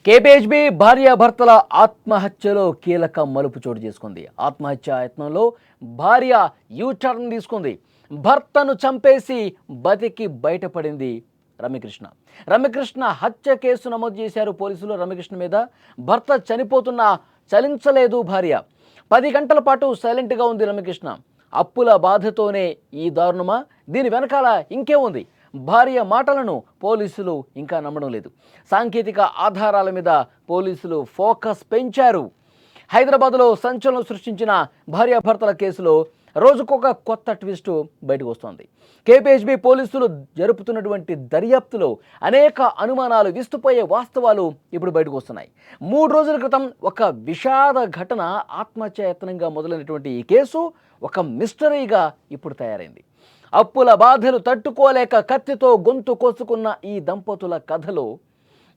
KPHB భార్యాభర్తల ఆత్మహత్యలో కీలక మలుపు చోటు చేసుకుంది. ఆత్మహత్య యత్నంలో భార్య యూటర్న్ తీసుకుంది. భర్తను చంపేసి బతికి బయటపడింది రమ్యకృష్ణ. రమ్యకృష్ణ హత్య కేసు నమోదు చేశారు పోలీసులు. రమ్యకృష్ణ మీద భర్త చనిపోతున్నా చలించలేదు భార్య. 10 గంటల పాటు సైలెంట్గా ఉంది రమ్యకృష్ణ. అప్పుల బాధతోనే ఈ దారుణమా? దీని వెనకాల ఇంకే ఉంది? భార్య మాటలను పోలీసులు ఇంకా నమ్మడం లేదు. సాంకేతిక ఆధారాల మీద పోలీసులు ఫోకస్ పెంచారు. హైదరాబాద్లో సంచలనం సృష్టించిన భార్యాభర్తల కేసులో రోజుకొక కొత్త ట్విస్ట్ బయటకు వస్తోంది. కేపీహెచ్బీ పోలీసులు జరుపుతున్నటువంటి దర్యాప్తులో అనేక అనుమానాలు, విస్తుపోయే వాస్తవాలు ఇప్పుడు బయటకు వస్తున్నాయి. 3 రోజుల క్రితం ఒక విషాద ఘటన ఆత్మహత్యాయత్నంగా మొదలైనటువంటి ఈ కేసు ఒక మిస్టరీగా ఇప్పుడు తయారైంది. అప్పుల బాధలు తట్టుకోలేక కత్తితో గొంతు కోసుకున్న ఈ దంపతుల కథలో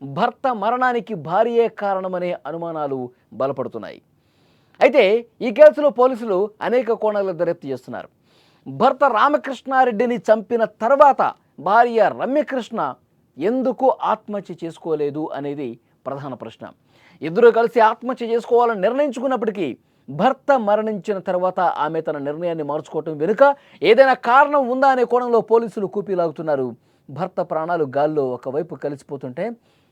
భర్త మరణానికి భార్యే కారణమనే అనుమానాలు బలపడుతున్నాయి. అయితే ఈ కేసులో పోలీసులు అనేక కోణాల్లో దర్యాప్తు చేస్తున్నారు. భర్త రామకృష్ణారెడ్డిని చంపిన తర్వాత భార్య రమ్యకృష్ణ ఎందుకు ఆత్మహత్య చేసుకోలేదు అనేది ప్రధాన ప్రశ్న. ఇద్దరు కలిసి ఆత్మహత్య చేసుకోవాలని నిర్ణయించుకున్నప్పటికీ భర్త మరణించిన తర్వాత ఆమె తన నిర్ణయాన్ని మార్చుకోవటం వెనుక ఏదైనా కారణం ఉందా అనే కోణంలో పోలీసులు కూపీలాగుతున్నారు. భర్త ప్రాణాలు గాల్లో ఒకవైపు కలిసిపోతుంటే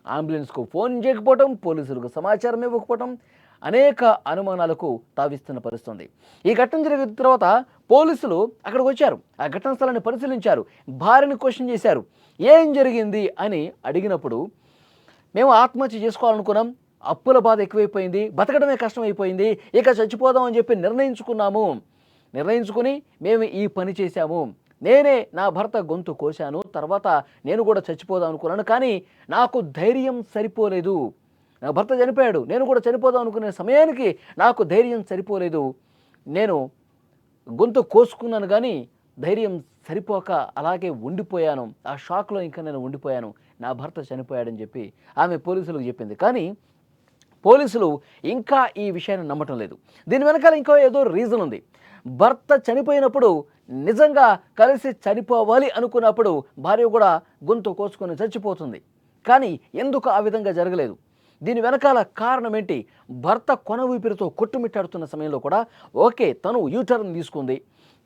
అంబులెన్స్కు ఫోన్ చేయకపోవటం, పోలీసులకు సమాచారం ఇవ్వకపోవటం అనేక అనుమానాలకు తావిస్తున్న పరిస్థితుంది. ఈ ఘటన జరిగిన తర్వాత పోలీసులు అక్కడికి వచ్చారు. ఆ ఘటనా స్థలాన్ని పరిశీలించారు. భార్యని క్వశ్చన్ చేశారు. ఏం జరిగింది అని అడిగినప్పుడు, మేము ఆత్మహత్య చేసుకోవాలనుకున్నాం, అప్పుల బాధ ఎక్కువైపోయింది, బతకడమే కష్టమైపోయింది, ఇక చచ్చిపోదాం అని చెప్పి నిర్ణయించుకుని మేము ఈ పని చేశాము. నేనే నా భర్త గొంతు కోశాను, తర్వాత నేను కూడా చచ్చిపోదాం అనుకున్నాను, కానీ నాకు ధైర్యం సరిపోలేదు. నా భర్త చనిపోయాడు, నేను కూడా చనిపోదాం అనుకునే సమయానికి నాకు ధైర్యం సరిపోలేదు. నేను గొంతు కోసుకున్నాను కానీ ధైర్యం సరిపోక అలాగే ఉండిపోయాను. ఆ షాక్లో ఇంకా నేను ఉండిపోయాను. నా భర్త చనిపోయాడని చెప్పి ఆమె పోలీసులకు చెప్పింది. కానీ పోలీసులు ఇంకా ఈ విషయాన్ని నమ్మటం లేదు. దీని వెనకాల ఇంకో ఏదో రీజన్ ఉంది. భర్త చనిపోయినప్పుడు నిజంగా కలిసి చనిపోవాలి అనుకున్నప్పుడు భార్య కూడా గొంతు కోసుకొని చచ్చిపోతుంది. కానీ ఎందుకు ఆ విధంగా జరగలేదు? దీని వెనకాల కారణం ఏంటి? భర్త కొన ఊపిరితో కొట్టుమిట్టాడుతున్న సమయంలో కూడా ఓకే, తను యూటర్న్ తీసుకుంది,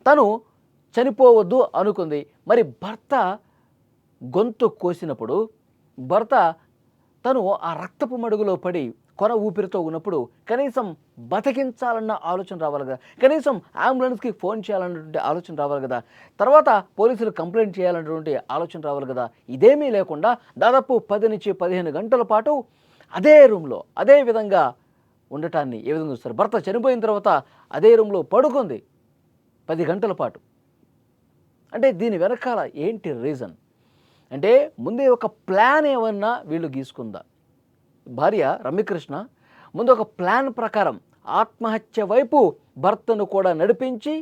తను చనిపోవద్దు అనుకుంది. మరి భర్త గొంతు కోసినప్పుడు తను ఆ రక్తపు మడుగులో పడి కొన ఊపిరితో ఉన్నప్పుడు కనీసం బతికించాలన్న ఆలోచన రావాలి కదా, కనీసం అంబులెన్స్కి ఫోన్ చేయాలన్నటువంటి ఆలోచన రావాలి కదా, తర్వాత పోలీసులు కంప్లైంట్ చేయాలన్నటువంటి ఆలోచన రావాలి కదా. ఇదేమీ లేకుండా దాదాపు 10 నుంచి 15 గంటల పాటు అదే రూమ్లో అదే విధంగా ఉండటాన్ని ఏ విధంగా చూస్తారు? భర్త చనిపోయిన తర్వాత అదే రూమ్లో పడుకుంది 10 గంటల పాటు. అంటే దీని వెనకాల ఏంటి రీజన్? అంటే ముందే ఒక ప్లాన్ ఏమన్నా వీళ్ళు గీసుకుందా? భార్య రమ్యకృష్ణ ముందు ఒక ప్లాన్ ప్రకారం ఆత్మహత్య వైపు భర్తను కూడా నడిపించి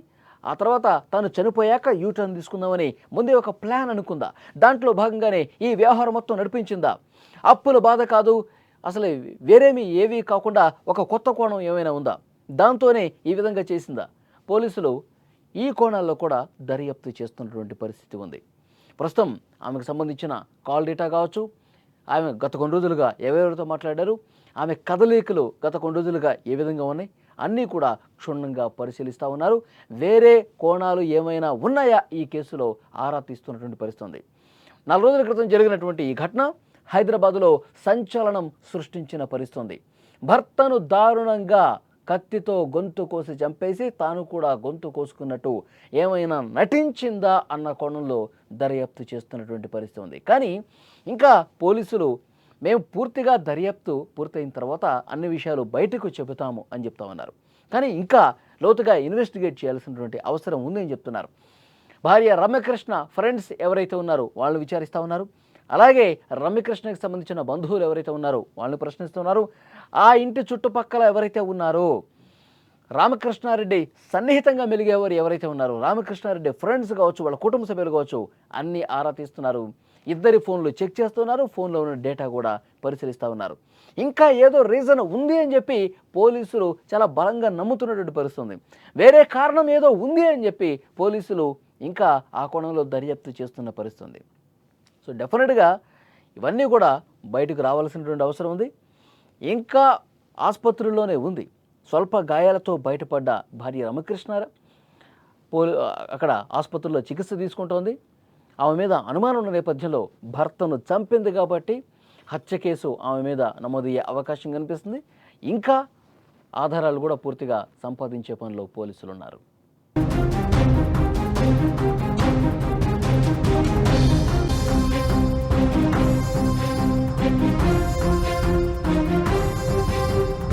ఆ తర్వాత తాను చనిపోయాక యూటర్న్ తీసుకుందామని ముందే ఒక ప్లాన్ అనుకుందా? దాంట్లో భాగంగానే ఈ వ్యవహారం మొత్తం నడిపించిందా? అప్పుల బాధ కాదు, అసలు ఏవీ కాకుండా ఒక కొత్త కోణం ఏమైనా ఉందా? దాంతోనే ఈ విధంగా చేసిందా? పోలీసులు ఈ కోణాల్లో కూడా దర్యాప్తు చేస్తున్నటువంటి పరిస్థితి ఉంది. ప్రస్తుతం ఆమెకు సంబంధించిన కాల్ డేటా కావచ్చు, ఆమె గత కొన్ని రోజులుగా ఎవరెవరితో మాట్లాడారు, ఆమె కదలికలు గత కొన్ని రోజులుగా ఏ విధంగా ఉన్నాయి, అన్నీ కూడా క్షుణ్ణంగా పరిశీలిస్తూ ఉన్నారు. వేరే కోణాలు ఏమైనా ఉన్నాయా ఈ కేసులో ఆరా తీస్తున్నటువంటి పరిస్థితి ఉంది. 4 రోజుల క్రితం జరిగినటువంటి ఈ ఘటన హైదరాబాదులో సంచలనం సృష్టించిన పరిస్థితి. భర్తను దారుణంగా కత్తితో గొంతు కోసి చంపేసి తాను కూడా గొంతు కోసుకున్నట్టు ఏమైనా నటించిందా అన్న కోణంలో దర్యాప్తు చేస్తున్నటువంటి పరిస్థితి ఉంది. కానీ ఇంకా పోలీసులు మేము పూర్తిగా దర్యాప్తు పూర్తయిన తర్వాత అన్ని విషయాలు బయటకు చెబుతాము అని చెప్తామన్నారు. కానీ ఇంకా లోతుగా ఇన్వెస్టిగేట్ చేయాల్సినటువంటి అవసరం ఉందని చెప్తున్నారు. భార్య రమ్యకృష్ణ ఫ్రెండ్స్ ఎవరైతే ఉన్నారో వాళ్ళని విచారిస్తూ ఉన్నారు. అలాగే రమ్యకృష్ణకి సంబంధించిన బంధువులు ఎవరైతే ఉన్నారో వాళ్ళని ప్రశ్నిస్తున్నారు. ఆ ఇంటి చుట్టుపక్కల ఎవరైతే ఉన్నారో రామకృష్ణారెడ్డి సన్నిహితంగా మెలిగేవారు ఎవరైతే ఉన్నారో, రామకృష్ణారెడ్డి ఫ్రెండ్స్ కావచ్చు, వాళ్ళ కుటుంబ సభ్యులు కావచ్చు, అన్నీ ఆరా తీస్తున్నారు. ఇద్దరి ఫోన్లు చెక్ చేస్తున్నారు. ఫోన్లో ఉన్న డేటా కూడా పరిశీలిస్తూ ఉన్నారు. ఇంకా ఏదో రీజన్ ఉంది అని చెప్పి పోలీసులు చాలా బలంగా నమ్ముతున్నటువంటి పరిస్థితి. వేరే కారణం ఏదో ఉంది అని చెప్పి పోలీసులు ఇంకా ఆ కోణంలో దర్యాప్తు చేస్తున్న పరిస్థితి. సో డెఫినెట్గా ఇవన్నీ కూడా బయటకు రావాల్సినటువంటి అవసరం ఉంది. ఇంకా ఆసుపత్రిలోనే ఉంది. స్వల్ప గాయాలతో బయటపడ్డ భార్య రమకృష్ణారా అక్కడ ఆసుపత్రిలో చికిత్స తీసుకుంటోంది. ఆమె మీద అనుమానం ఉన్న నేపథ్యంలో భర్తను చంపింది కాబట్టి హత్య కేసు ఆమె మీద నమోదయ్యే అవకాశం కనిపిస్తుంది. ఇంకా ఆధారాలు కూడా పూర్తిగా సంపాదించే పనిలో పోలీసులు ఉన్నారు.